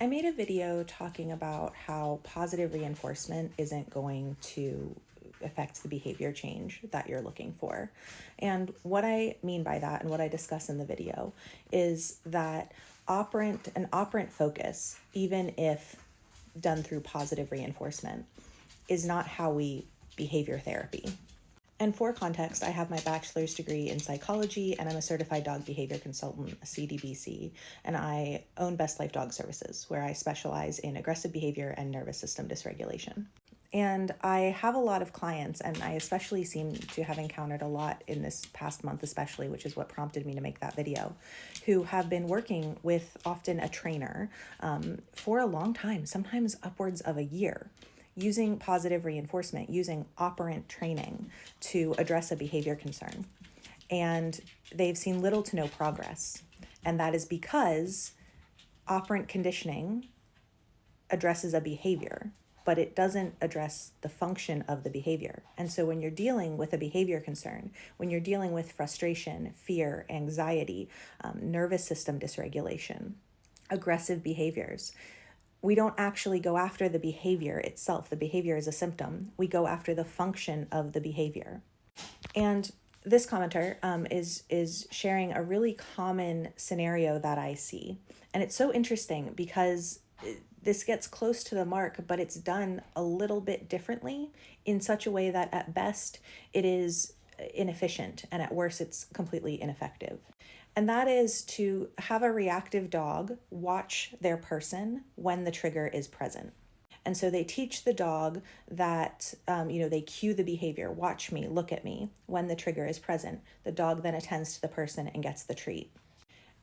I made a video talking about how positive reinforcement isn't going to affect the behavior change that you're looking for. And what I mean by that and what I discuss in the video is that an operant focus, even if done through positive reinforcement, is not how we behavior therapy. And for context, I have my bachelor's degree in psychology and I'm a certified dog behavior consultant, a CDBC, and I own Best Life Dog Services, where I specialize in aggressive behavior and nervous system dysregulation. And I have a lot of clients, and I especially seem to have encountered a lot in this past month, especially, which is what prompted me to make that video, who have been working with often a trainer for a long time, sometimes upwards of a year, using positive reinforcement, using operant training to address a behavior concern. And they've seen little to no progress. And that is because operant conditioning addresses a behavior, but it doesn't address the function of the behavior. And so when you're dealing with a behavior concern, when you're dealing with frustration, fear, anxiety, nervous system dysregulation, aggressive behaviors, we don't actually go after the behavior itself. The behavior is a symptom. We go after the function of the behavior. And this commenter is sharing a really common scenario that I see. And it's so interesting because this gets close to the mark, but it's done a little bit differently in such a way that at best it is inefficient and at worst it's completely ineffective. And that is to have a reactive dog watch their person when the trigger is present. And so they teach the dog that, they cue the behavior, watch me, look at me, when the trigger is present. The dog then attends to the person and gets the treat.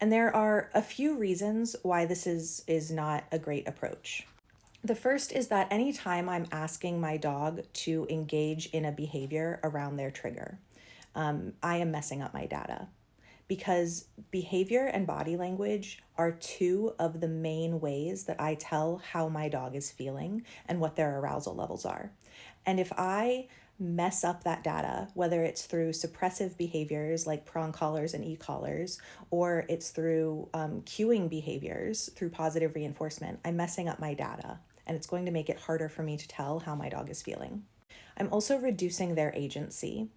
And there are a few reasons why this is not a great approach. The first is that anytime I'm asking my dog to engage in a behavior around their trigger, I am messing up my data. Because behavior and body language are two of the main ways that I tell how my dog is feeling and what their arousal levels are. And if I mess up that data, whether it's through suppressive behaviors like prong collars and e-collars, or it's through cueing behaviors through positive reinforcement, I'm messing up my data, and it's going to make it harder for me to tell how my dog is feeling. I'm also reducing their agency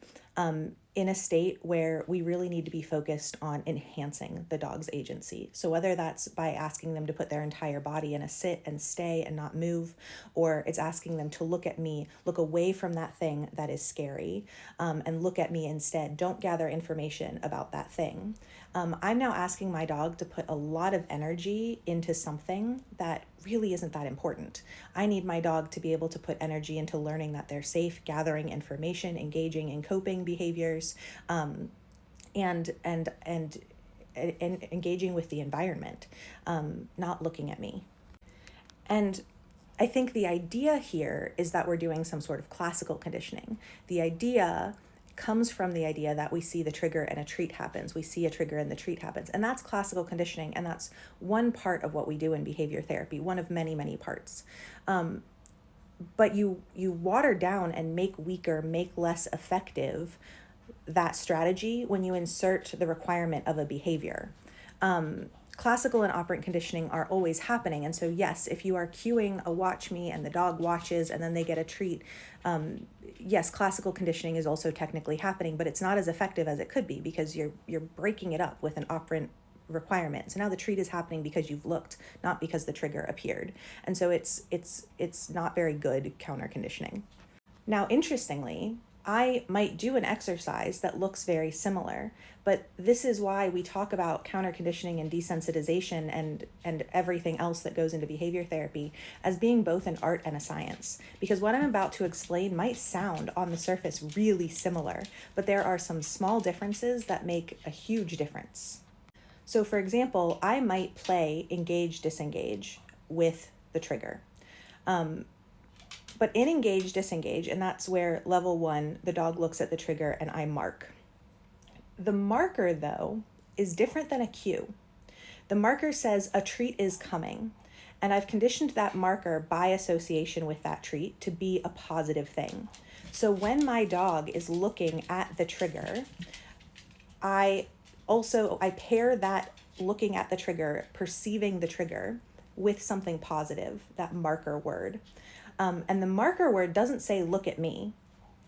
in a state where we really need to be focused on enhancing the dog's agency. So whether that's by asking them to put their entire body in a sit and stay and not move, or it's asking them to look at me, look away from that thing that is scary, and look at me instead. Don't gather information about that thing. I'm now asking my dog to put a lot of energy into something that really isn't that important. I need my dog to be able to put energy into learning that they're safe, gathering information, engaging in coping behaviors, and engaging with the environment, not looking at me. And I think the idea here is that we're doing some sort of classical conditioning. The idea comes from the idea that we see the trigger and a treat happens. We see a trigger and the treat happens. And that's classical conditioning. And that's one part of what we do in behavior therapy, one of many, many parts. But you water down and make weaker, make less effective that strategy when you insert the requirement of a behavior. Classical and operant conditioning are always happening. And so, yes, if you are cueing a watch me and the dog watches and then they get a treat, yes, classical conditioning is also technically happening, but it's not as effective as it could be because you're breaking it up with an operant requirement. So now the treat is happening because you've looked, not because the trigger appeared. And so it's not very good counter conditioning. Now, interestingly, I might do an exercise that looks very similar, but this is why we talk about counter conditioning and desensitization and everything else that goes into behavior therapy as being both an art and a science. Because what I'm about to explain might sound on the surface really similar, but there are some small differences that make a huge difference. So for example, I might play engage, disengage with the trigger. But in engage, disengage, and that's where level 1, the dog looks at the trigger and I mark. The marker, though, is different than a cue. The marker says a treat is coming, and I've conditioned that marker by association with that treat to be a positive thing. So when my dog is looking at the trigger, I pair that looking at the trigger, perceiving the trigger, with something positive, that marker word. And the marker word doesn't say, look at me.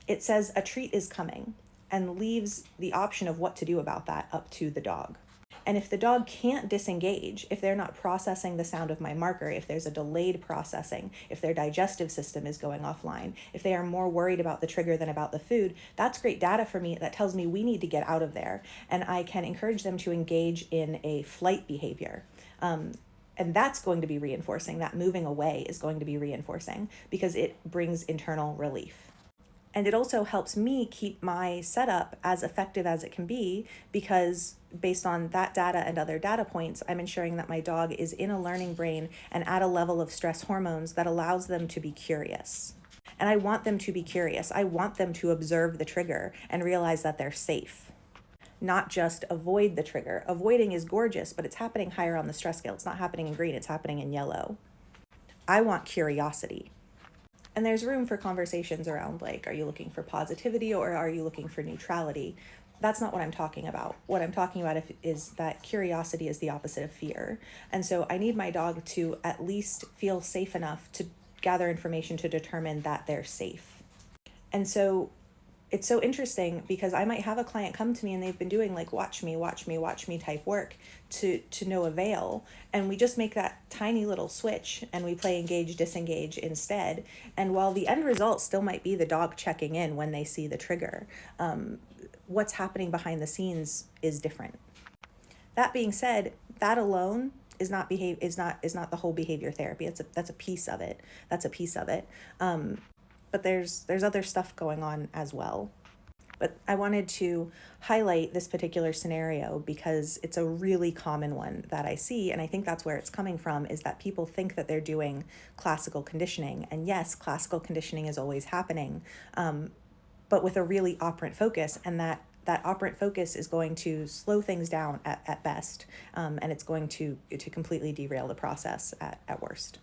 It says a treat is coming, and leaves the option of what to do about that up to the dog. And if the dog can't disengage, if they're not processing the sound of my marker, if there's a delayed processing, if their digestive system is going offline, if they are more worried about the trigger than about the food, that's great data for me. That tells me we need to get out of there. And I can encourage them to engage in a flight behavior. And that's going to be reinforcing. That moving away is going to be reinforcing because it brings internal relief. And it also helps me keep my setup as effective as it can be, because based on that data and other data points, I'm ensuring that my dog is in a learning brain and at a level of stress hormones that allows them to be curious. And I want them to be curious. I want them to observe the trigger and realize that they're safe, not just avoid the trigger. Avoiding is gorgeous, but it's happening higher on the stress scale. It's not happening in green, it's happening in yellow. I want curiosity. And there's room for conversations around, like, are you looking for positivity or are you looking for neutrality? That's not what I'm talking about. What I'm talking about is that curiosity is the opposite of fear. And so I need my dog to at least feel safe enough to gather information to determine that they're safe. And so it's so interesting because I might have a client come to me and they've been doing like watch me type work to no avail. And we just make that tiny little switch and we play engage, disengage instead. And while the end result still might be the dog checking in when they see the trigger, what's happening behind the scenes is different. That being said, that alone is not the whole behavior therapy. That's a piece of it. But there's other stuff going on as well. But I wanted to highlight this particular scenario because it's a really common one that I see, and I think that's where it's coming from, is that people think that they're doing classical conditioning. And yes, classical conditioning is always happening, but with a really operant focus, and that operant focus is going to slow things down at best, and it's going to completely derail the process at worst.